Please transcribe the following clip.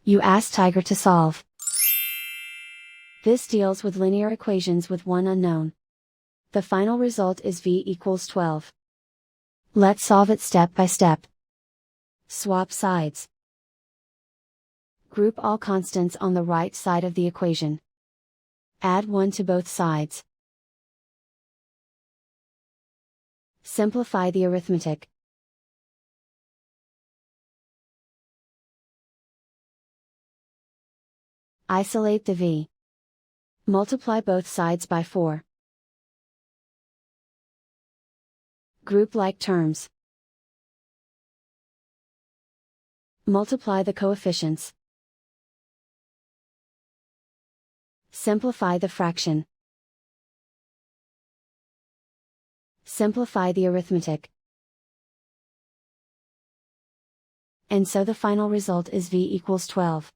You ask Tiger to solve. This deals with linear equations with one unknown. The final result is v equals 12. Let's solve it step by step. Swap sides. Group all constants on the right side of the equation. Add 1 to both sides. Simplify the arithmetic. Isolate the v. Multiply both sides by 4. Group like terms. Multiply the coefficients. Simplify the fraction. Simplify the arithmetic. And so the final result is v equals 12.